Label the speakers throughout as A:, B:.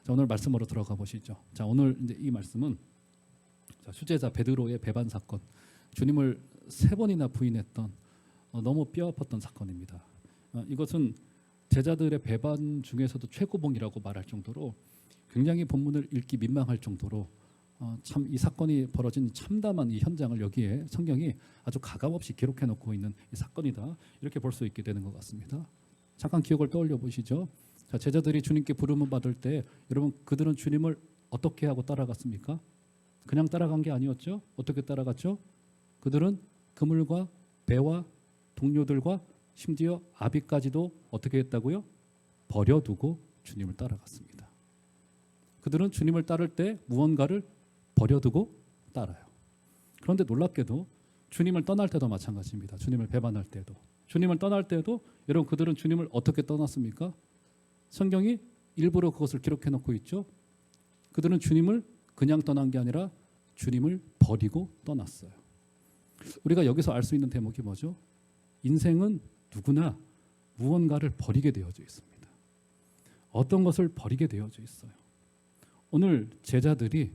A: 자, 오늘 말씀으로 들어가 보시죠. 자, 오늘 이제 이 말씀은 수제자 베드로의 배반 사건, 주님을 3번이나 부인했던 너무 뼈아팠던 사건입니다. 이것은 제자들의 배반 중에서도 최고봉이라고 말할 정도로 굉장히 본문을 읽기 민망할 정도로 참 이 사건이 벌어진 참담한 이 현장을 여기에 성경이 아주 가감없이 기록해 놓고 있는 이 사건이다, 이렇게 볼 수 있게 되는 것 같습니다. 잠깐 기억을 떠올려 보시죠. 자, 제자들이 주님께 부름을 받을 때 여러분, 그들은 주님을 어떻게 하고 따라갔습니까? 그냥 따라간 게 아니었죠. 어떻게 따라갔죠? 그들은 그물과 배와 동료들과 심지어 아비까지도 어떻게 했다고요? 버려두고 주님을 따라갔습니다. 그들은 주님을 따를 때 무언가를 버려두고 따라요. 그런데 놀랍게도 주님을 떠날 때도 마찬가지입니다. 주님을 배반할 때도, 주님을 떠날 때도 여러분, 그들은 주님을 어떻게 떠났습니까? 성경이 일부러 그것을 기록해 놓고 있죠. 그들은 주님을 그냥 떠난 게 아니라 주님을 버리고 떠났어요. 우리가 여기서 알 수 있는 대목이 뭐죠? 인생은 누구나 무언가를 버리게 되어져 있습니다. 어떤 것을 버리게 되어져 있어요. 오늘 제자들이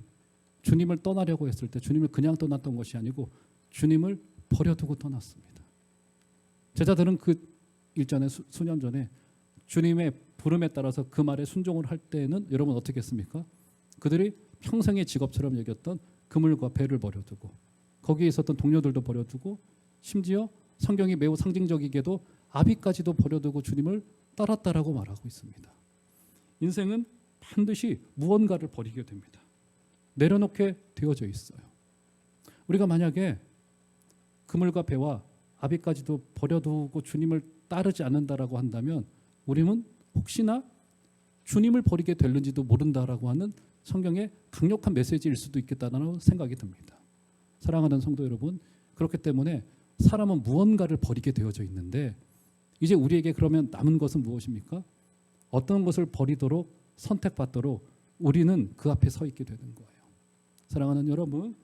A: 주님을 떠나려고 했을 때 주님을 그냥 떠났던 것이 아니고 주님을 버려두고 떠났습니다. 제자들은 그 일전에 수년 전에 주님의 부름에 따라서 그 말에 순종을 할 때는 여러분 어떻게 했습니까? 그들이 평생의 직업처럼 여겼던 그물과 배를 버려두고 거기에 있었던 동료들도 버려두고 심지어 성경이 매우 상징적이게도 아비까지도 버려두고 주님을 따랐다라고 말하고 있습니다. 인생은 반드시 무언가를 버리게 됩니다. 내려놓게 되어져 있어요. 우리가 만약에 그물과 배와 아비까지도 버려두고 주님을 따르지 않는다라고 한다면 우리는 혹시나 주님을 버리게 될는지도 모른다라고 하는 성경의 강력한 메시지일 수도 있겠다는 생각이 듭니다. 사랑하는 성도 여러분, 그렇기 때문에 사람은 무언가를 버리게 되어져 있는데 이제 우리에게 그러면 남은 것은 무엇입니까? 어떤 것을 버리도록 선택받도록 우리는 그 앞에 서 있게 되는 거예요. 사랑하는 여러분,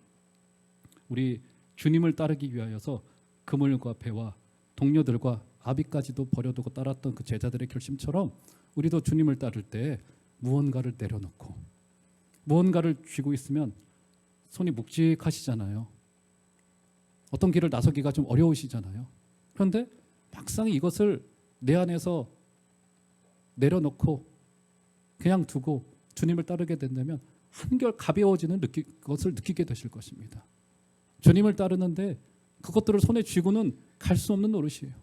A: 우리 주님을 따르기 위하여서 그물과 배와 동료들과 아비까지도 버려두고 따랐던 그 제자들의 결심처럼 우리도 주님을 따를 때 무언가를 내려놓고 무언가를 쥐고 있으면 손이 묵직하시잖아요. 어떤 길을 나서기가 좀 어려우시잖아요. 그런데 막상 이것을 내 안에서 내려놓고 그냥 두고 주님을 따르게 된다면 한결 가벼워지는 것을 느끼게 되실 것입니다. 주님을 따르는데 그것들을 손에 쥐고는 갈 수 없는 노릇이에요.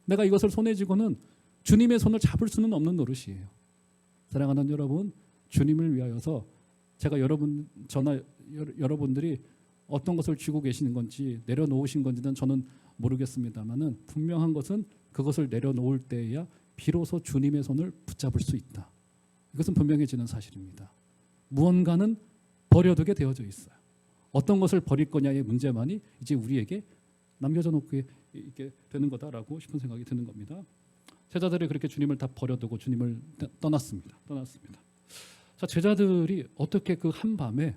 A: 내가 이것을 손에 쥐고는 주님의 손을 잡을 수는 없는 노릇이에요. 사랑하는 여러분, 주님을 위하여서 제가 여러분들이 어떤 것을 쥐고 계시는 건지 내려놓으신 건지는 저는 모르겠습니다만은 분명한 것은 그것을 내려놓을 때에야 비로소 주님의 손을 붙잡을 수 있다. 이것은 분명해지는 사실입니다. 무언가는 버려두게 되어져 있어요. 어떤 것을 버릴 거냐의 문제만이 이제 우리에게 남겨져 놓고 있게 되는 거다라고 싶은 생각이 드는 겁니다. 제자들이 그렇게 주님을 다 버려두고 주님을 떠났습니다. 자, 제자들이 어떻게 그 한밤에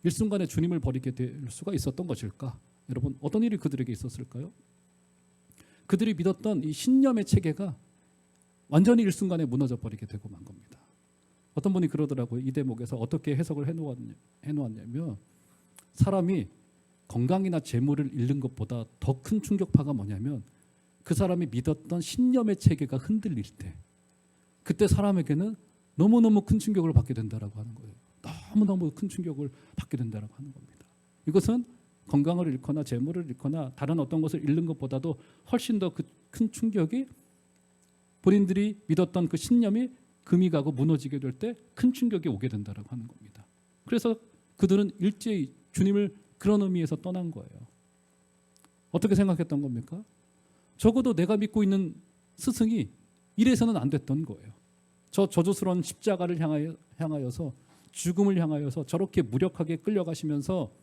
A: 일순간에 주님을 버리게 될 수가 있었던 것일까? 여러분, 어떤 일이 그들에게 있었을까요? 그들이 믿었던 이 신념의 체계가 완전히 일순간에 무너져 버리게 되고 만 겁니다. 어떤 분이 그러더라고요. 이 대목에서 어떻게 해석을 해놓았냐면 사람이 건강이나 재물을 잃는 것보다 더 큰 충격파가 뭐냐면 그 사람이 믿었던 신념의 체계가 흔들릴 때 그때 사람에게는 너무너무 큰 충격을 받게 된다라고 하는 거예요. 너무너무 큰 충격을 받게 된다라고 하는 겁니다. 이것은 건강을 잃거나 재물을 잃거나 다른 어떤 것을 잃는 것보다도 훨씬 더 큰 충격이 본인들이 믿었던 그 신념이 금이 가고 무너지게 될 때 큰 충격이 오게 된다라고 하는 겁니다. 그래서 그들은 일제히 주님을 그런 의미에서 떠난 거예요. 어떻게 생각했던 겁니까? 적어도 내가 믿고 있는 스승이 이래서는 안 됐던 거예요. 저 저주스러운 십자가를 향하여서 죽음을 향하여서 저렇게 무력하게 끌려가시면서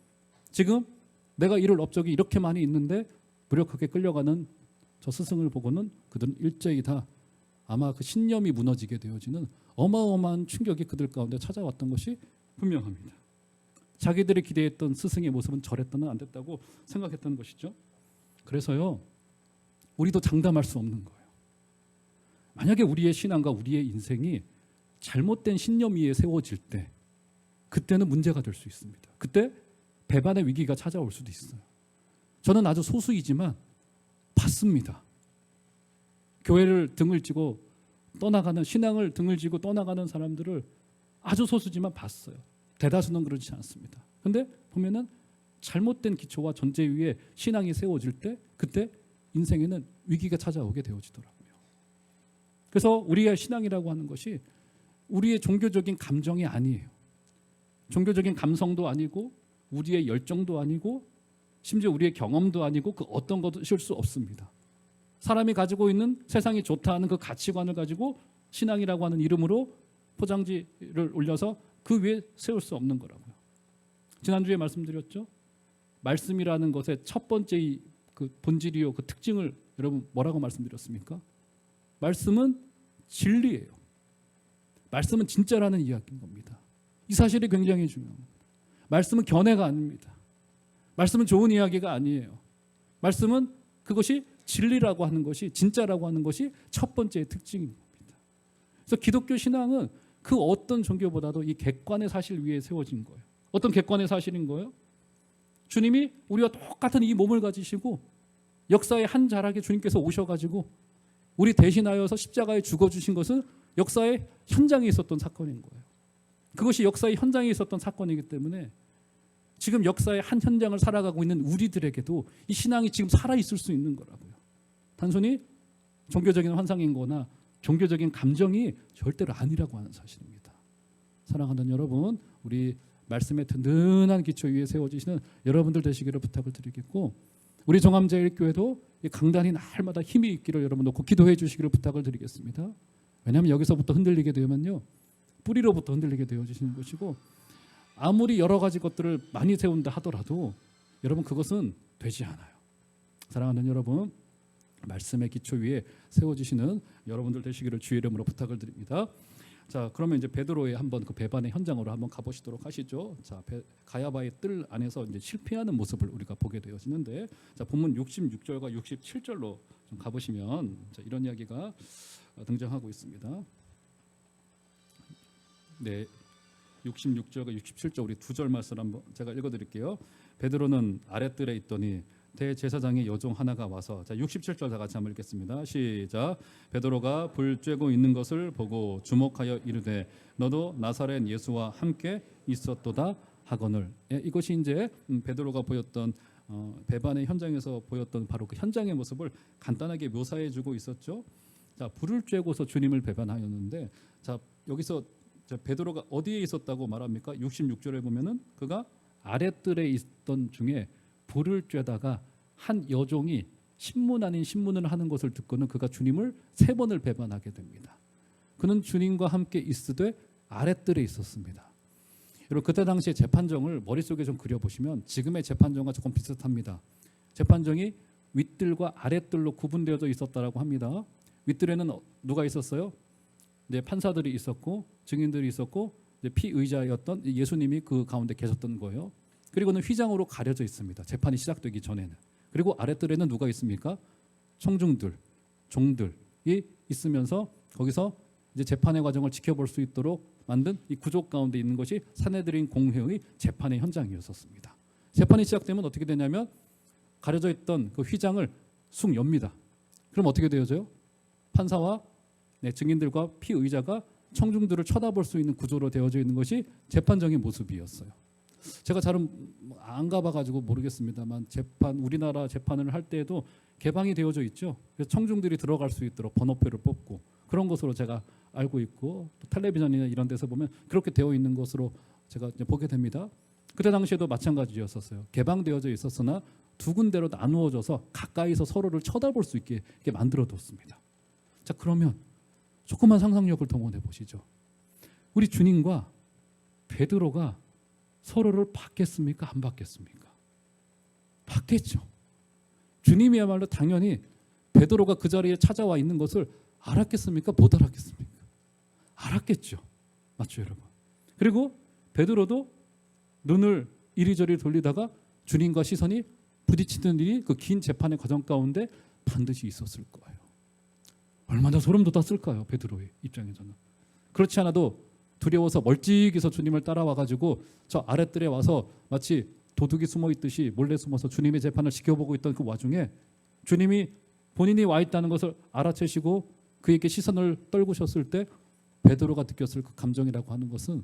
A: 지금 내가 이룰 업적이 이렇게 많이 있는데 무력하게 끌려가는 저 스승을 보고는 그들은 일제히 다 아마 그 신념이 무너지게 되어지는 어마어마한 충격이 그들 가운데 찾아왔던 것이 분명합니다. 자기들이 기대했던 스승의 모습은 저랬더는 안 됐다고 생각했던 것이죠. 그래서요, 우리도 장담할 수 없는 거예요. 만약에 우리의 신앙과 우리의 인생이 잘못된 신념 위에 세워질 때 그때는 문제가 될 수 있습니다. 그때 배반의 위기가 찾아올 수도 있어요. 저는 아주 소수이지만 봤습니다. 교회를 등을 지고 떠나가는, 신앙을 등을 지고 떠나가는 사람들을 아주 소수지만 봤어요. 대다수는 그렇지 않습니다. 그런데 보면은 잘못된 기초와 전제 위에 신앙이 세워질 때 그때 인생에는 위기가 찾아오게 되어지더라고요. 그래서 우리의 신앙이라고 하는 것이 우리의 종교적인 감정이 아니에요. 종교적인 감성도 아니고 우리의 열정도 아니고 심지어 우리의 경험도 아니고 그 어떤 것일 수 없습니다. 사람이 가지고 있는 세상이 좋다 하는 그 가치관을 가지고 신앙이라고 하는 이름으로 포장지를 올려서 그 위에 세울 수 없는 거라고요. 지난주에 말씀드렸죠. 말씀이라는 것의 첫 번째 그 본질이요, 그 특징을 여러분 뭐라고 말씀드렸습니까? 말씀은 진리예요. 말씀은 진짜라는 이야기인 겁니다. 이 사실이 굉장히 중요합니다. 말씀은 견해가 아닙니다. 말씀은 좋은 이야기가 아니에요. 말씀은 그것이 진리라고 하는 것이, 진짜라고 하는 것이 첫 번째 특징인 겁니다. 그래서 기독교 신앙은 그 어떤 종교보다도 이 객관의 사실 위에 세워진 거예요. 어떤 객관의 사실인 거예요? 주님이 우리와 똑같은 이 몸을 가지시고 역사의 한 자락에 주님께서 오셔가지고 우리 대신하여서 십자가에 죽어주신 것은 역사의 현장에 있었던 사건인 거예요. 그것이 역사의 현장에 있었던 사건이기 때문에 지금 역사의 한 현장을 살아가고 있는 우리들에게도 이 신앙이 지금 살아있을 수 있는 거라고요. 단순히 종교적인 환상인 거나 종교적인 감정이 절대로 아니라고 하는 사실입니다. 사랑하는 여러분, 우리 말씀의 든든한 기초 위에 세워지시는 여러분들 되시기를 부탁을 드리겠고, 우리 종암제일교회도 강단이 날마다 힘이 있기를 여러분 놓고 기도해 주시기를 부탁을 드리겠습니다. 왜냐하면 여기서부터 흔들리게 되면요, 뿌리로부터 흔들리게 되어지시는 것이고, 아무리 여러 가지 것들을 많이 세운다 하더라도 여러분 그것은 되지 않아요. 사랑하는 여러분, 말씀의 기초 위에 세워지시는 여러분들 되시기를 주의 이름으로 부탁을 드립니다. 자, 그러면 이제 베드로의 한번 그 배반의 현장으로 한번 가보시도록 하시죠. 자, 가야바의 뜰 안에서 이제 실패하는 모습을 우리가 보게 되어지는데, 자, 본문 66절과 67절로 좀 가보시면 자, 이런 이야기가 등장하고 있습니다. 네, 66절과 67절 우리 두 절 말씀 한번 제가 읽어드릴게요. 베드로는 아랫뜰에 있더니 대제사장의 여종 하나가 와서, 자 67절 다 같이 한번 읽겠습니다. 시작. 베드로가 불 쬐고 있는 것을 보고 주목하여 이르되 너도 나사렛 예수와 함께 있었도다 하거늘. 예, 이것이 이제 베드로가 보였던 배반의 현장에서 보였던 바로 그 현장의 모습을 간단하게 묘사해주고 있었죠. 자, 불을 쬐고서 주님을 배반하였는데, 자 여기서 베드로가 어디에 있었다고 말합니까? 66절에 보면은 그가 아랫뜰에 있던 중에 불을 쬐다가 한 여종이 신문 아닌 신문을 하는 것을 듣고는 그가 주님을 3번을 배반하게 됩니다. 그는 주님과 함께 있으되 아랫뜰에 있었습니다. 여러분 그때 당시에 재판정을 머릿속에 좀 그려보시면 지금의 재판정과 조금 비슷합니다. 재판정이 윗뜰과 아랫뜰로 구분되어져 있었다라고 합니다. 윗뜰에는 누가 있었어요? 이제 판사들이 있었고 증인들이 있었고 이제 피의자였던 예수님이 그 가운데 계셨던 거예요. 그리고는 휘장으로 가려져 있습니다. 재판이 시작되기 전에는. 그리고 아랫뜰에는 누가 있습니까? 청중들, 종들이 있으면서 거기서 이제 재판의 과정을 지켜볼 수 있도록 만든 이 구조 가운데 있는 것이 산헤드린 공회의 재판의 현장이었었습니다. 재판이 시작되면 어떻게 되냐면 가려져 있던 그 휘장을 쑥 엽니다. 그럼 어떻게 되어져요? 판사와 증인들과 피의자가 청중들을 쳐다볼 수 있는 구조로 되어져 있는 것이 재판정의 모습이었어요. 제가 잘은 안 가봐가지고 모르겠습니다만 우리나라 재판을 할 때에도 개방이 되어져 있죠. 그래서 청중들이 들어갈 수 있도록 번호표를 뽑고 그런 것으로 제가 알고 있고, 또 텔레비전이나 이런 데서 보면 그렇게 되어 있는 것으로 제가 이제 보게 됩니다. 그때 당시에도 마찬가지였었어요. 개방되어져 있었으나 두 군데로 나누어져서 가까이서 서로를 쳐다볼 수 있게 이렇게 만들어뒀습니다. 자, 그러면 조금만 상상력을 동원해 보시죠. 우리 주님과 베드로가 서로를 봤겠습니까? 안 봤겠습니까? 봤겠죠. 주님이야말로 당연히 베드로가 그 자리에 찾아와 있는 것을 알았겠습니까? 못 알았겠습니까? 알았겠죠. 맞죠, 여러분? 그리고 베드로도 눈을 이리저리 돌리다가 주님과 시선이 부딪히는 일이 그 긴 재판의 과정 가운데 반드시 있었을 거예요. 얼마나 소름 돋았을까요? 베드로의 입장에서는. 그렇지 않아도 두려워서 멀찍이서 주님을 따라와가지고 저 아랫뜰에 와서 마치 도둑이 숨어 있듯이 몰래 숨어서 주님의 재판을 지켜보고 있던 그 와중에 주님이 본인이 와 있다는 것을 알아채시고 그에게 시선을 떨구셨을 때 베드로가 느꼈을 그 감정이라고 하는 것은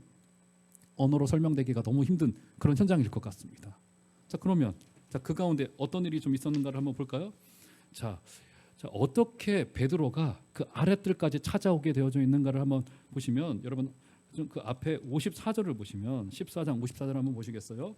A: 언어로 설명되기가 너무 힘든 그런 현장일 것 같습니다. 자, 그러면 그 가운데 어떤 일이 좀 있었는가를 한번 볼까요? 자, 어떻게 베드로가 그 아랫뜰까지 찾아오게 되어져 있는가를 한번 보시면, 여러분 그 앞에 54절을 보시면 14장 54절 한번 보시겠어요?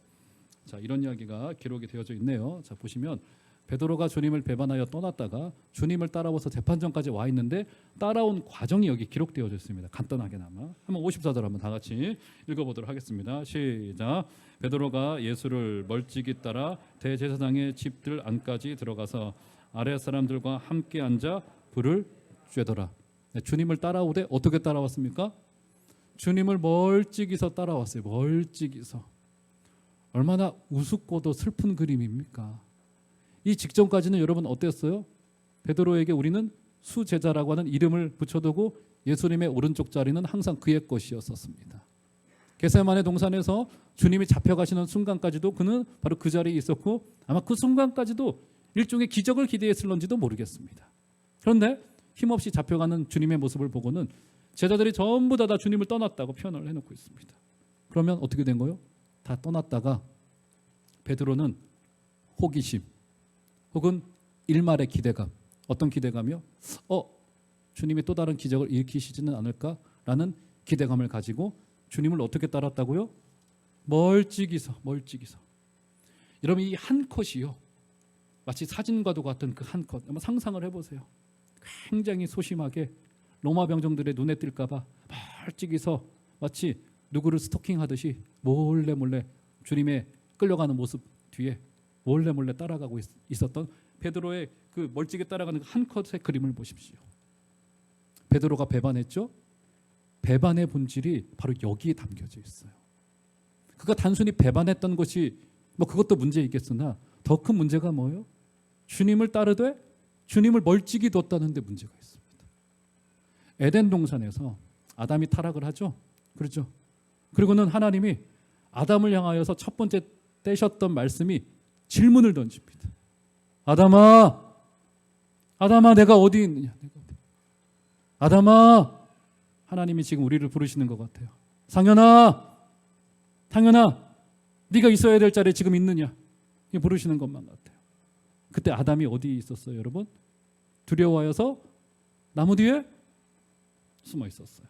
A: 자, 이런 이야기가 기록이 되어져 있네요. 자, 보시면 베드로가 주님을 배반하여 떠났다가 주님을 따라와서 재판정까지 와 있는데 따라온 과정이 여기 기록되어져 있습니다. 간단하게나마 한번 54절 한번 다 같이 읽어보도록 하겠습니다. 시작. 베드로가 예수를 멀찍이 따라 대제사장의 집들 안까지 들어가서 아랫 사람들과 함께 앉아 불을 쬐더라. 주님을 따라오되 어떻게 따라왔습니까? 주님을 멀찍이서 따라왔어요. 멀찍이서. 얼마나 우습고도 슬픈 그림입니까? 이 직전까지는 여러분 어땠어요? 베드로에게 우리는 수제자라고 하는 이름을 붙여두고 예수님의 오른쪽 자리는 항상 그의 것이었었습니다. 겟세마네 동산에서 주님이 잡혀가시는 순간까지도 그는 바로 그 자리에 있었고 아마 그 순간까지도 일종의 기적을 기대했을런지도 모르겠습니다. 그런데 힘없이 잡혀가는 주님의 모습을 보고는 제자들이 전부 다 주님을 떠났다고 표현을 해놓고 있습니다. 그러면 어떻게 된 거예요? 다 떠났다가 베드로는 호기심 혹은 일말의 기대감, 어떤 기대감이요? 주님이 또 다른 기적을 일으키시지는 않을까라는 기대감을 가지고 주님을 어떻게 따랐다고요? 멀찍이서. 여러분 이 한 컷이요, 마치 사진과도 같은 그 한 컷, 한번 상상을 해보세요. 굉장히 소심하게 로마 병정들의 눈에 띌까 봐 멀찍이서 마치 누구를 스토킹하듯이 몰래 주님의 끌려가는 모습 뒤에 몰래 따라가고 있었던 베드로의 그 멀찍이 따라가는 한 컷의 그림을 보십시오. 베드로가 배반했죠? 배반의 본질이 바로 여기에 담겨져 있어요. 그가 단순히 배반했던 것이 그것도 문제이겠으나 더 큰 문제가 뭐예요? 주님을 따르되 주님을 멀찍이 뒀다는 데 문제가 있습니다. 에덴 동산에서 아담이 타락을 하죠. 그렇죠? 그리고는 하나님이 아담을 향하여서 첫 번째 떼셨던 말씀이 질문을 던집니다. 아담아 내가 어디 있느냐? 아담아, 하나님이 지금 우리를 부르시는 것 같아요. 상현아, 네가 있어야 될 자리에 지금 있느냐? 부르시는 것만 같아요. 그때 아담이 어디 있었어요, 여러분? 두려워해서 나무 뒤에 숨어 있었어요.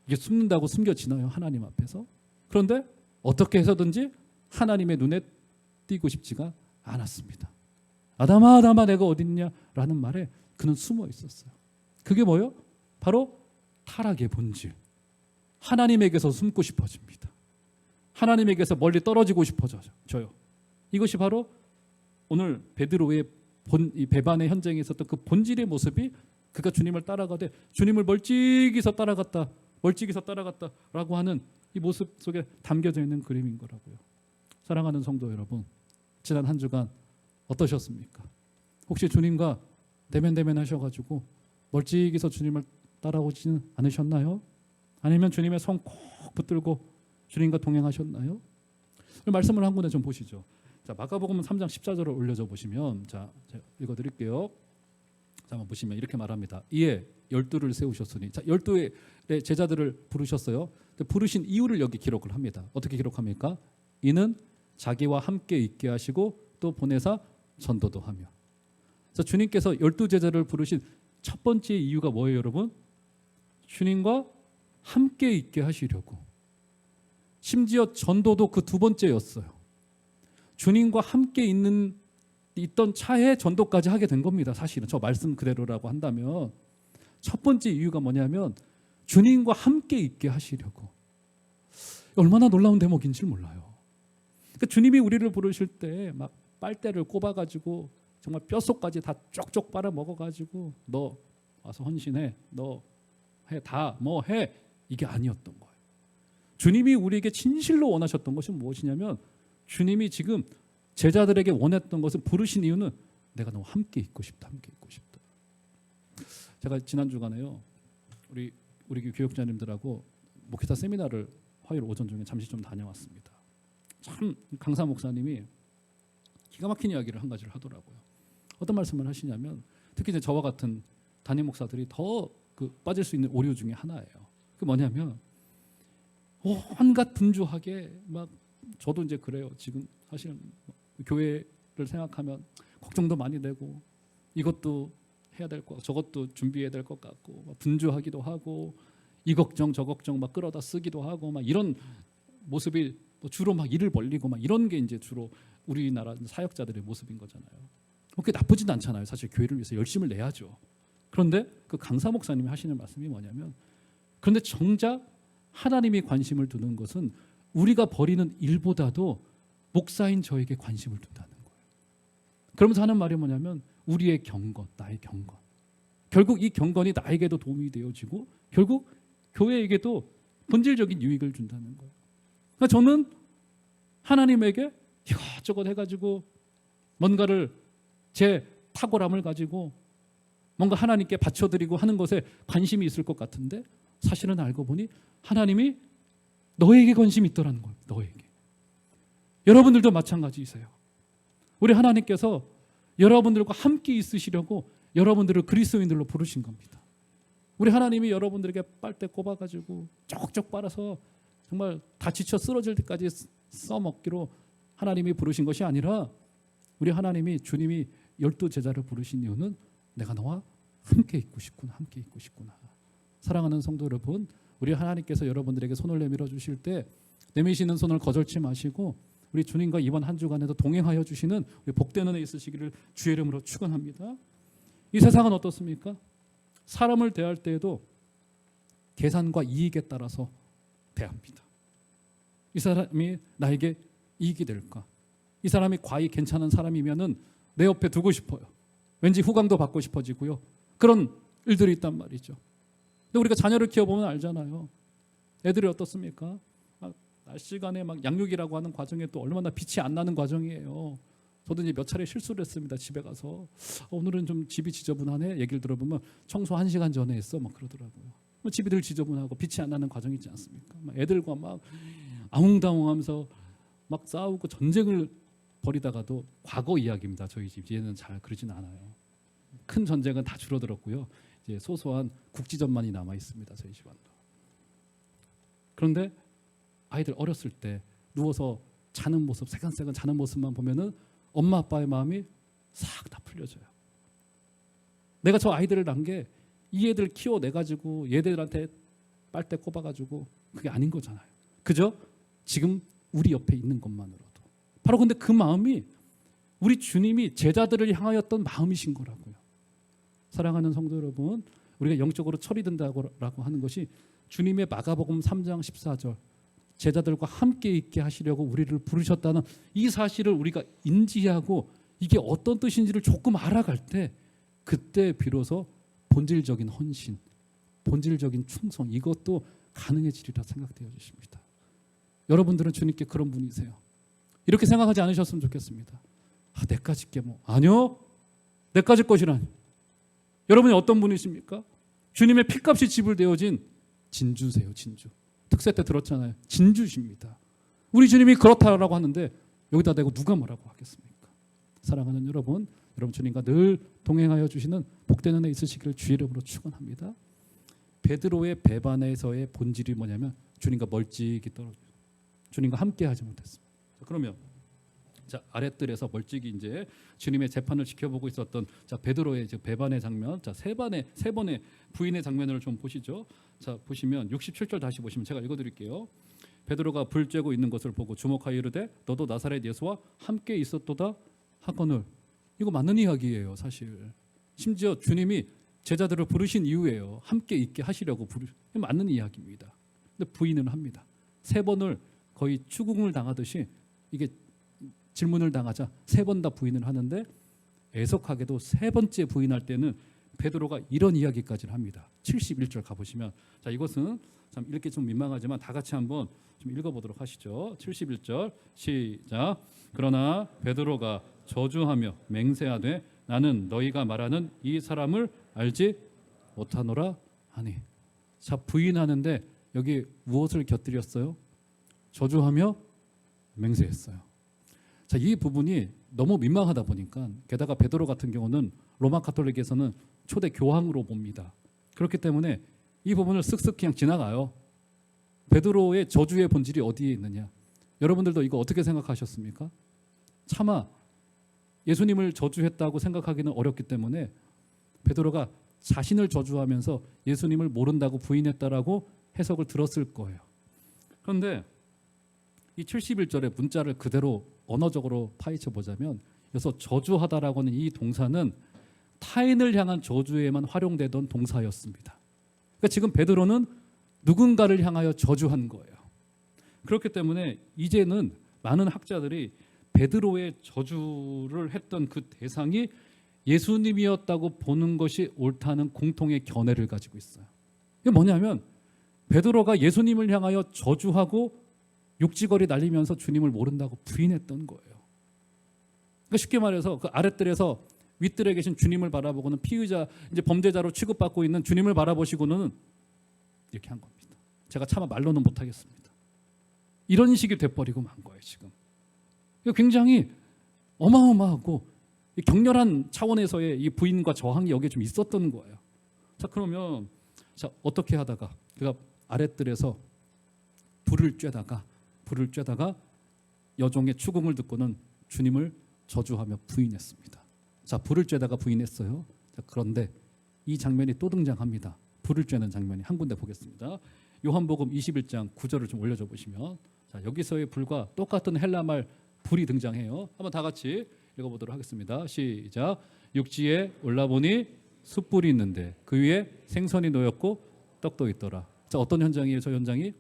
A: 이게 숨는다고 숨겨지나요, 하나님 앞에서? 그런데 어떻게 해서든지 하나님의 눈에 띄고 싶지가 않았습니다. 아담아 내가 어디 있냐라는 말에 그는 숨어 있었어요. 그게 뭐예요? 바로 타락의 본질. 하나님에게서 숨고 싶어집니다. 하나님에게서 멀리 떨어지고 싶어져요. 이것이 바로 오늘 베드로의 이 배반의 현장에 있었던 그 본질의 모습이, 그가 주님을 따라가되 주님을 멀찍이서 따라갔다라고 하는 이 모습 속에 담겨져 있는 그림인 거라고요. 사랑하는 성도 여러분, 지난 한 주간 어떠셨습니까? 혹시 주님과 대면 하셔가지고 멀찍이서 주님을 따라오지는 않으셨나요? 아니면 주님의 손 꼭 붙들고 주님과 동행하셨나요? 말씀을 한 군데 좀 보시죠. 자, 마가복음 3장 14절을 올려줘 보시면, 자, 제가 읽어드릴게요. 자, 한번 보시면 이렇게 말합니다. 이에 12를 세우셨으니, 자, 12의 제자들을 부르셨어요. 부르신 이유를 여기 기록을 합니다. 어떻게 기록합니까? 이는 자기와 함께 있게 하시고 또 보내사 전도도 하며. 자, 주님께서 12제자를 부르신 첫 번째 이유가 뭐예요, 여러분? 주님과 함께 있게 하시려고. 심지어 전도도 그 두 번째였어요. 주님과 함께 있던 차에 전도까지 하게 된 겁니다. 사실은 저 말씀 그대로라고 한다면 첫 번째 이유가 뭐냐면 주님과 함께 있게 하시려고. 얼마나 놀라운 대목인지 몰라요. 그러니까 주님이 우리를 부르실 때 막 빨대를 꼽아가지고 정말 뼛속까지 다 쪽쪽 빨아 먹어가지고 너 와서 헌신해, 너 해, 다 뭐 해, 이게 아니었던 거예요. 주님이 우리에게 진실로 원하셨던 것은 무엇이냐면, 주님이 지금 제자들에게 원했던 것은, 부르신 이유는 내가 너와 함께 있고 싶다. 제가 지난 주간에요, 우리 우리 교육자님들하고 목회자 세미나를 화요일 오전 중에 잠시 좀 다녀왔습니다. 참 강사 목사님이 기가 막힌 이야기를 한 가지를 하더라고요. 어떤 말씀을 하시냐면 특히 이제 저와 같은 담임 목사들이 더 빠질 수 있는 오류 중에 하나예요. 그 뭐냐면 온갖 분주하게 막 저도 이제 그래요. 지금 사실 교회를 생각하면 걱정도 많이 되고 이것도 해야 될 것, 저것도 준비해야 될 것 같고 막 분주하기도 하고 이 걱정 저 걱정 막 끌어다 쓰기도 하고 막 이런 모습이 주로 막 일을 벌리고 막 이런 게 이제 주로 우리나라 사역자들의 모습인 거잖아요. 그게 나쁘진 않잖아요. 사실 교회를 위해서 열심을 내야죠. 그런데 그 강사 목사님이 하시는 말씀이 뭐냐면 그런데 정작 하나님이 관심을 두는 것은 우리가 벌이는 일보다도 목사인 저에게 관심을 둔다는 거예요. 그러면서 하는 말이 뭐냐면 우리의 경건, 나의 경건. 결국 이 경건이 나에게도 도움이 되어지고 결국 교회에게도 본질적인 유익을 준다는 거예요. 그러니까 저는 하나님에게 이것저것 해가지고 뭔가를 제 탁월함을 가지고 뭔가 하나님께 바쳐드리고 하는 것에 관심이 있을 것 같은데 사실은 알고 보니 하나님이 너에게 관심이 있더라는 거예요. 너에게. 여러분들도 마찬가지이세요. 우리 하나님께서 여러분들과 함께 있으시려고 여러분들을 그리스도인들로 부르신 겁니다. 우리 하나님이 여러분들에게 빨대 꼽아가지고 쪽쪽 빨아서 정말 다 지쳐 쓰러질 때까지 써먹기로 하나님이 부르신 것이 아니라 우리 하나님이 주님이 12 제자를 부르신 이유는 내가 너와 함께 있고 싶구나, 함께 있고 싶구나. 사랑하는 성도 여러분, 우리 하나님께서 여러분들에게 손을 내밀어 주실 때 내미시는 손을 거절치 마시고 우리 주님과 이번 한 주간에도 동행하여 주시는 우리 복된 은혜 있으시기를 주의 이름으로 축원합니다. 이 세상은 어떻습니까? 사람을 대할 때에도 계산과 이익에 따라서 대합니다. 이 사람이 나에게 이익이 될까? 이 사람이 과히 괜찮은 사람이면은 내 옆에 두고 싶어요. 왠지 후광도 받고 싶어지고요. 그런 일들이 있단 말이죠. 근데 우리가 자녀를 키워보면 알잖아요. 애들이 어떻습니까? 날씨간에 막 양육이라고 하는 과정에 또 얼마나 빛이 안 나는 과정이에요. 저도 이제 몇 차례 실수를 했습니다. 집에 가서 오늘은 좀 집이 지저분하네. 얘기를 들어보면 청소 1시간 전에 했어. 막 그러더라고요. 집이 늘 지저분하고 빛이 안 나는 과정이 있지 않습니까? 막 애들과 막 아웅다웅하면서 막 싸우고 전쟁을 벌이다가도 과거 이야기입니다. 저희 집 이제는 잘 그러진 않아요. 큰 전쟁은 다 줄어들었고요. 이제 소소한 국지전만이 남아 있습니다. 저희 집안도. 그런데 아이들 어렸을 때 누워서 자는 모습, 새간새간 자는 모습만 보면은 엄마 아빠의 마음이 싹 다 풀려져요. 내가 저 아이들을 낳은 게 이 애들 키워내 가지고 얘들한테 빨대 꼽아 가지고 그게 아닌 거잖아요. 그죠? 지금 우리 옆에 있는 것만으로도. 바로 근데 그 마음이 우리 주님이 제자들을 향하였던 마음이신 거라고요. 사랑하는 성도 여러분, 우리가 영적으로 처리된다고 하는 것이 주님의 마가복음 3장 14절 제자들과 함께 있게 하시려고 우리를 부르셨다는 이 사실을 우리가 인지하고 이게 어떤 뜻인지를 조금 알아갈 때 그때 비로소 본질적인 헌신, 본질적인 충성 이것도 가능해지리라 생각되어 주십니다. 여러분들은 주님께 그런 분이세요. 이렇게 생각하지 않으셨으면 좋겠습니다. 내 까짓 게 뭐 아니요. 내 까짓 것이라니. 여러분이 어떤 분이십니까? 주님의 피값이 지불되어진 진주세요. 진주. 특세 때 들었잖아요. 진주십니다. 우리 주님이 그렇다라고 하는데 여기다 대고 누가 뭐라고 하겠습니까? 사랑하는 여러분, 여러분 주님과 늘 동행하여 주시는 복된 은혜 있으시기를 주의 이름으로 축원합니다. 베드로의 배반에서의 본질이 뭐냐면 주님과 멀찍이 떨어져요. 주님과 함께하지 못했습니다. 자, 그러면 자 아랫뜰에서 멀찍이 이제 주님의 재판을 지켜보고 있었던 자 베드로의 배반의 장면, 자 세 번의 부인의 장면을 좀 보시죠. 자 보시면 67절 다시 보시면 제가 읽어드릴게요. 베드로가 불 쬐고 있는 것을 보고 주목하여 이르되 너도 나사렛 예수와 함께 있었도다 하거늘. 이거 맞는 이야기예요. 사실 심지어 주님이 제자들을 부르신 이유예요. 함께 있게 하시려고 맞는 이야기입니다. 근데 부인을 합니다. 3번을 거의 추궁을 당하듯이 이게 질문을 당하자 3번 다 부인을 하는데 애석하게도 3번째 부인할 때는 베드로가 이런 이야기까지를 합니다. 71절 가보시면 자 이것은 참 읽기 좀 민망하지만 다 같이 한번 좀 읽어보도록 하시죠. 71절 시작. 그러나 베드로가 저주하며 맹세하되 나는 너희가 말하는 이 사람을 알지 못하노라 하니. 자, 부인하는데 여기 무엇을 곁들였어요? 저주하며 맹세했어요. 자, 이 부분이 너무 민망하다 보니까, 게다가 베드로 같은 경우는 로마 가톨릭에서는 초대 교황으로 봅니다. 그렇기 때문에 이 부분을 쓱쓱 그냥 지나가요. 베드로의 저주의 본질이 어디에 있느냐? 여러분들도 이거 어떻게 생각하셨습니까? 차마 예수님을 저주했다고 생각하기는 어렵기 때문에 베드로가 자신을 저주하면서 예수님을 모른다고 부인했다라고 해석을 들었을 거예요. 그런데 이 71절의 문자를 그대로 언어적으로 파헤쳐 보자면, 여기서 저주하다라고 하는 이 동사는 타인을 향한 저주에만 활용되던 동사였습니다. 그러니까 지금 베드로는 누군가를 향하여 저주한 거예요. 그렇기 때문에 이제는 많은 학자들이 베드로의 저주를 했던 그 대상이 예수님이었다고 보는 것이 옳다는 공통의 견해를 가지고 있어요. 이게 뭐냐면, 베드로가 예수님을 향하여 저주하고 육지거리 날리면서 주님을 모른다고 부인했던 거예요. 그러니까 쉽게 말해서 그 아랫뜰에서 윗뜰에 계신 주님을 바라보고는 피의자, 이제 범죄자로 취급받고 있는 주님을 바라보시고는 이렇게 한 겁니다. 제가 차마 말로는 못하겠습니다. 이런 식이 돼버리고 만 거예요 지금. 굉장히 어마어마하고 격렬한 차원에서의 이 부인과 저항이 여기에 좀 있었던 거예요. 자, 그러면 자, 어떻게 하다가 그가 아랫뜰에서 불을 쬐다가 여종의 추궁을 듣고는 주님을 저주하며 부인했습니다. 자, 불을 쬐다가 부인했어요. 자, 그런데 이 장면이 또 등장합니다. 불을 쬐는 장면이 한 군데 보겠습니다. 요한복음 21장 9절을 좀 올려줘 보시면, 자, 여기서의 불과 똑같은 헬라말 불이 등장해요. 한번 다 같이 읽어보도록 하겠습니다. 시작. 육지에 올라보니 숯불이 있는데 그 위에 생선이 놓였고 떡도 있더라. 자, 어떤 현장이에요? 저 현장이?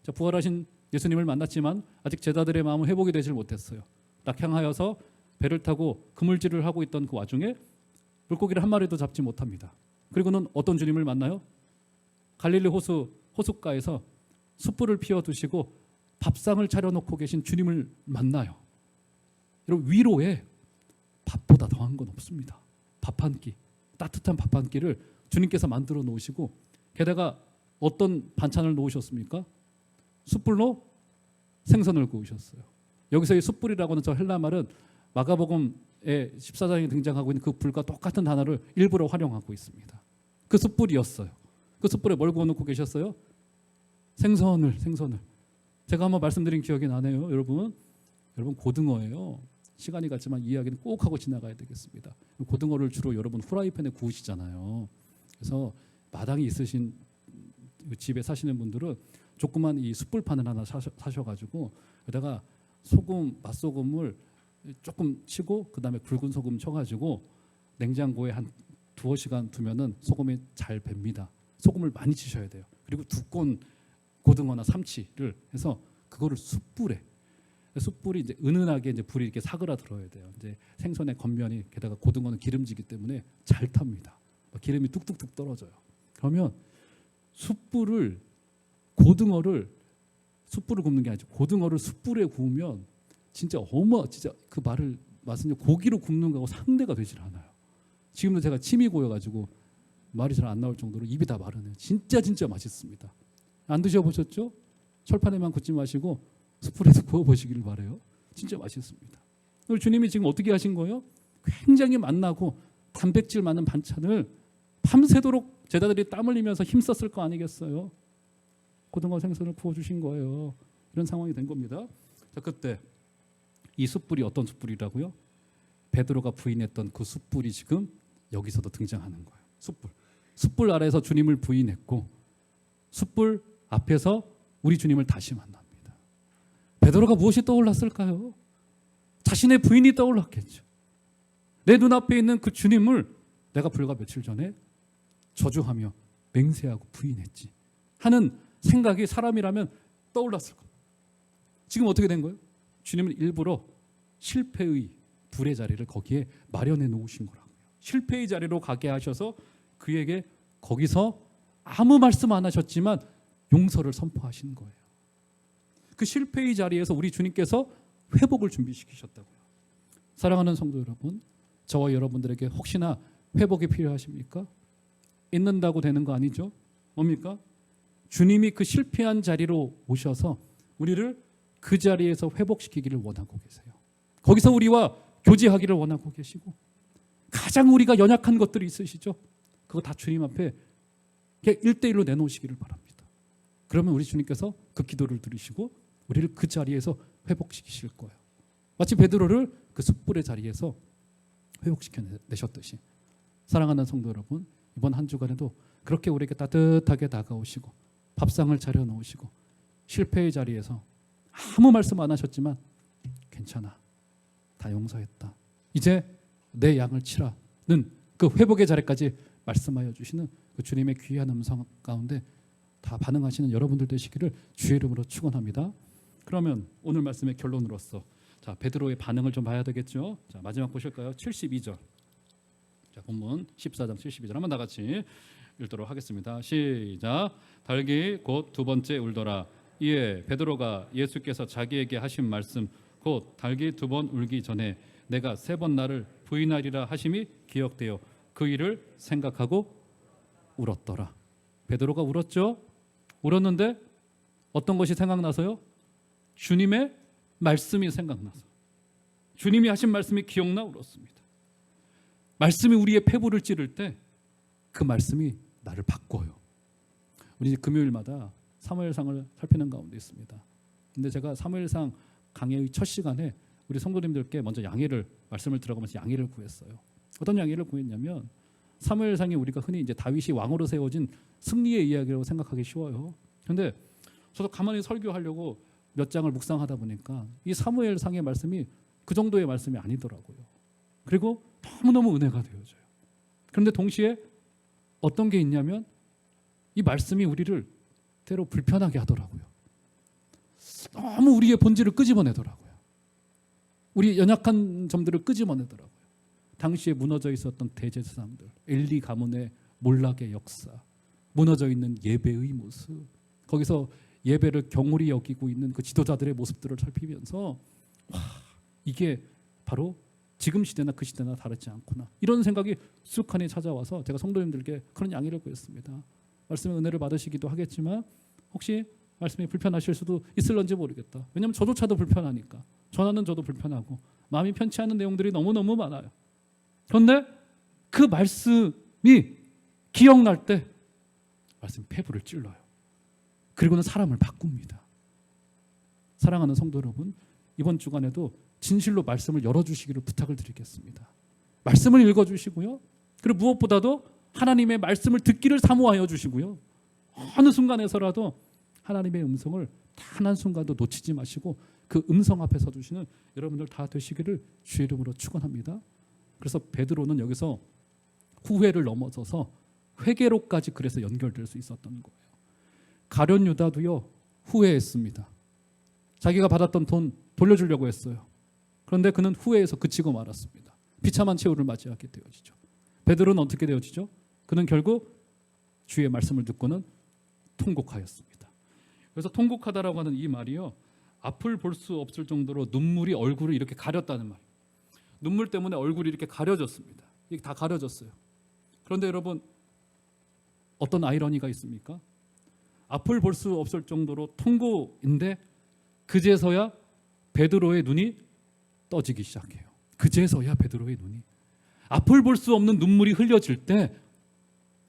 A: 자, 부활하신 예수님을 만났지만 아직 제자들의 마음은 회복이 되질 못했어요. 낙향하여서 배를 타고 그물질을 하고 있던 그 와중에 물고기를 한 마리도 잡지 못합니다. 그리고는 어떤 주님을 만나요? 갈릴리 호숫가에서 숯불을 피워두시고 밥상을 차려놓고 계신 주님을 만나요. 여러분, 위로에 밥보다 더한 건 없습니다. 밥 한 끼, 따뜻한 밥 한 끼를 주님께서 만들어 놓으시고, 게다가 어떤 반찬을 놓으셨습니까? 숯불로 생선을 구우셨어요. 여기서 이 숯불이라고 하는 저 헬라 말은 마가복음의 14장에 등장하고 있는 그 불과 똑같은 단어를 일부러 활용하고 있습니다. 그 숯불이었어요. 그 숯불에 뭘 구워놓고 계셨어요? 생선을. 제가 한번 말씀드린 기억이 나네요. 여러분 고등어예요. 시간이 갔지만 이 이야기는 꼭 하고 지나가야 되겠습니다. 고등어를 주로 여러분 후라이팬에 구우시잖아요. 그래서 마당이 있으신 집에 사시는 분들은 조그만 이 숯불판을 하나 사셔가지고 여기다가 소금, 맛소금을 조금 치고 그 다음에 굵은 소금 쳐가지고 냉장고에 한 두어 시간 두면은 소금이 잘 뱄니다. 소금을 많이 치셔야 돼요. 그리고 두꺼운 고등어나 삼치를 해서 그거를 숯불에, 숯불이 이제 은은하게 이제 불이 이렇게 사그라들어야 돼요. 이제 생선의 겉면이, 게다가 고등어는 기름지기 때문에 잘 탑니다. 기름이 뚝뚝뚝 떨어져요. 그러면 숯불을 굽는 게 아니죠. 고등어를 숯불에 구우면 진짜 진짜 그 맛은 고기로 굽는 거하고 상대가 되질 않아요. 지금도 제가 침이 고여가지고 말이 잘 안 나올 정도로 입이 다 마르네요. 진짜 맛있습니다. 안 드셔보셨죠? 철판에만 굽지 마시고 숯불에서 구워보시기를 바래요. 진짜 맛있습니다. 오늘 주님이 지금 어떻게 하신 거예요? 굉장히 맛나고 단백질 많은 반찬을 밤새도록 제자들이 땀 흘리면서 힘썼을 거 아니겠어요? 고등어 생선을 구워주신 거예요. 이런 상황이 된 겁니다. 자, 그때 이 숯불이 어떤 숯불이라고요? 베드로가 부인했던 그 숯불이 지금 여기서도 등장하는 거예요. 숯불 아래에서 주님을 부인했고, 숯불 앞에서 우리 주님을 다시 만납니다. 베드로가 무엇이 떠올랐을까요? 자신의 부인이 떠올랐겠죠. 내 눈앞에 있는 그 주님을 내가 불과 며칠 전에 저주하며 맹세하고 부인했지 하는 생각이 사람이라면 떠올랐을 겁니다. 지금 어떻게 된 거예요? 주님은 일부러 실패의 불의 자리를 거기에 마련해 놓으신 거라고요. 실패의 자리로 가게 하셔서 그에게 거기서 아무 말씀 안 하셨지만 용서를 선포하신 거예요. 그 실패의 자리에서 우리 주님께서 회복을 준비시키셨다고요. 사랑하는 성도 여러분, 저와 여러분들에게 혹시나 회복이 필요하십니까? 있는다고 되는 거 아니죠? 뭡니까? 주님이 그 실패한 자리로 오셔서 우리를 그 자리에서 회복시키기를 원하고 계세요. 거기서 우리와 교제하기를 원하고 계시고, 가장 우리가 연약한 것들이 있으시죠? 그거 다 주님 앞에 1대1로 내놓으시기를 바랍니다. 그러면 우리 주님께서 그 기도를 들으시고 우리를 그 자리에서 회복시키실 거예요. 마치 베드로를 그 숯불의 자리에서 회복시켜내셨듯이, 사랑하는 성도 여러분, 이번 한 주간에도 그렇게 우리에게 따뜻하게 다가오시고 밥상을 차려놓으시고, 실패의 자리에서 아무 말씀 안 하셨지만 괜찮아, 다 용서했다, 이제 내 양을 치라는 그 회복의 자리까지 말씀하여 주시는 그 주님의 귀한 음성 가운데 다 반응하시는 여러분들 되시기를 주의 이름으로 축원합니다. 그러면 오늘 말씀의 결론으로서, 자, 베드로의 반응을 좀 봐야 되겠죠. 자, 마지막 보실까요? 72절. 자, 본문 14장 72절 한번 다 같이 읽도록 하겠습니다. 시작. 달기 곧 두 번째 울더라. 이에 베드로가 예수께서 자기에게 하신 말씀 곧 달기 두 번 울기 전에 내가 세 번 나를 부인하리라 하심이 기억되어 그 일을 생각하고 울었더라. 베드로가 울었죠. 울었는데 어떤 것이 생각나서요? 주님의 말씀이 생각나서, 주님이 하신 말씀이 기억나 울었습니다. 말씀이 우리의 폐부를 찌를 때 그 말씀이 나를 바꿔요. 우리 금요일마다 사무엘상을 살피는 가운데 있습니다. 근데 제가 사무엘상 강해의 첫 시간에 우리 성도님들께 먼저 양해를, 말씀을 들어가면서 양해를 구했어요. 어떤 양해를 구했냐면, 사무엘상이 우리가 흔히 이제 다윗이 왕으로 세워진 승리의 이야기라고 생각하기 쉬워요. 그런데 저도 가만히 설교하려고 몇 장을 묵상하다 보니까 이 사무엘상의 말씀이 그 정도의 말씀이 아니더라고요. 그리고 너무너무 은혜가 되어져요. 그런데 동시에 어떤 게 있냐면, 이 말씀이 우리를 때로 불편하게 하더라고요. 너무 우리의 본질을 끄집어내더라고요. 우리 연약한 점들을 끄집어내더라고요. 당시에 무너져 있었던 대제사장들, 엘리 가문의 몰락의 역사, 무너져 있는 예배의 모습, 거기서 예배를 경홀히 여기고 있는 그 지도자들의 모습들을 살피면서, 와, 이게 바로 지금 시대나 그 시대나 다르지 않구나, 이런 생각이 쑥하니 찾아와서 제가 성도님들께 그런 양해를 구했습니다. 말씀의 은혜를 받으시기도 하겠지만 혹시 말씀이 불편하실 수도 있을런지 모르겠다. 왜냐하면 저조차도 불편하니까, 전하는 저도 불편하고 마음이 편치 않은 내용들이 너무너무 많아요. 그런데 그 말씀이 기억날 때 말씀 폐부를 찔러요. 그리고는 사람을 바꿉니다. 사랑하는 성도 여러분, 이번 주간에도 진실로 말씀을 열어주시기를 부탁을 드리겠습니다. 말씀을 읽어주시고요, 그리고 무엇보다도 하나님의 말씀을 듣기를 사모하여 주시고요, 어느 순간에서라도 하나님의 음성을 단 한순간도 놓치지 마시고 그 음성 앞에 서주시는 여러분들 다 되시기를 주의 이름으로 축원합니다. 그래서 베드로는 여기서 후회를 넘어서서 회개로까지 그래서 연결될 수 있었던 거예요. 가룟 유다도요, 후회했습니다. 자기가 받았던 돈 돌려주려고 했어요. 그런데 그는 후회해서 그치고 말았습니다. 비참한 최후를 맞이하게 되어지죠. 베드로는 어떻게 되어지죠? 그는 결국 주의 말씀을 듣고는 통곡하였습니다. 그래서 통곡하다라고 하는 이 말이요, 앞을 볼 수 없을 정도로 눈물이 얼굴을 이렇게 가렸다는 말. 눈물 때문에 얼굴이 이렇게 가려졌습니다. 이게 다 가려졌어요. 그런데 여러분, 어떤 아이러니가 있습니까? 앞을 볼 수 없을 정도로 통고인데 그제서야 베드로의 눈이 떠지기 시작해요. 그제서야 베드로의 눈이, 앞을 볼 수 없는 눈물이 흘려질 때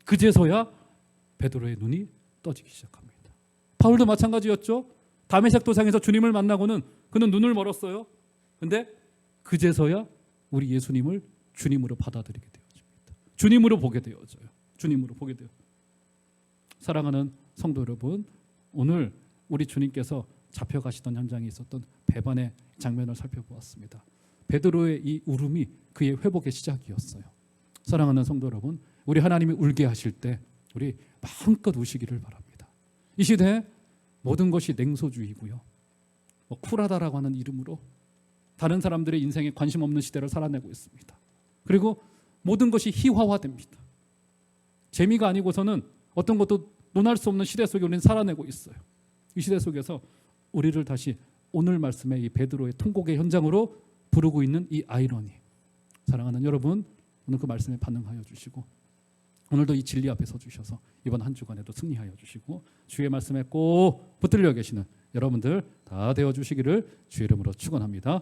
A: 그제서야 베드로의 눈이 떠지기 시작합니다. 바울도 마찬가지였죠. 다메섹 도상에서 주님을 만나고는 그는 눈을 멀었어요. 그런데 그제서야 우리 예수님을 주님으로 받아들이게 되어집니다. 주님으로 보게 되어져요. 주님으로 보게 돼요. 사랑하는 성도 여러분, 오늘 우리 주님께서 잡혀가시던 현장에 있었던 배반의 장면을 살펴보았습니다. 베드로의 이 울음이 그의 회복의 시작이었어요. 사랑하는 성도 여러분, 우리 하나님이 울게 하실 때 우리 마음껏 우시기를 바랍니다. 이 시대에 모든 것이 냉소주의고요, 쿨하다라고 하는 이름으로 다른 사람들의 인생에 관심 없는 시대를 살아내고 있습니다. 그리고 모든 것이 희화화됩니다. 재미가 아니고서는 어떤 것도 논할 수 없는 시대 속에 우리는 살아내고 있어요. 이 시대 속에서 우리를 다시 오늘 말씀의 이 베드로의 통곡의 현장으로 부르고 있는 이 아이러니, 사랑하는 여러분, 오늘 그 말씀에 반응하여 주시고 오늘도 이 진리 앞에 서 주셔서 이번 한 주간에도 승리하여 주시고 주의 말씀에 꼭 붙들려 계시는 여러분들 다 되어 주시기를 주의 이름으로 축원합니다.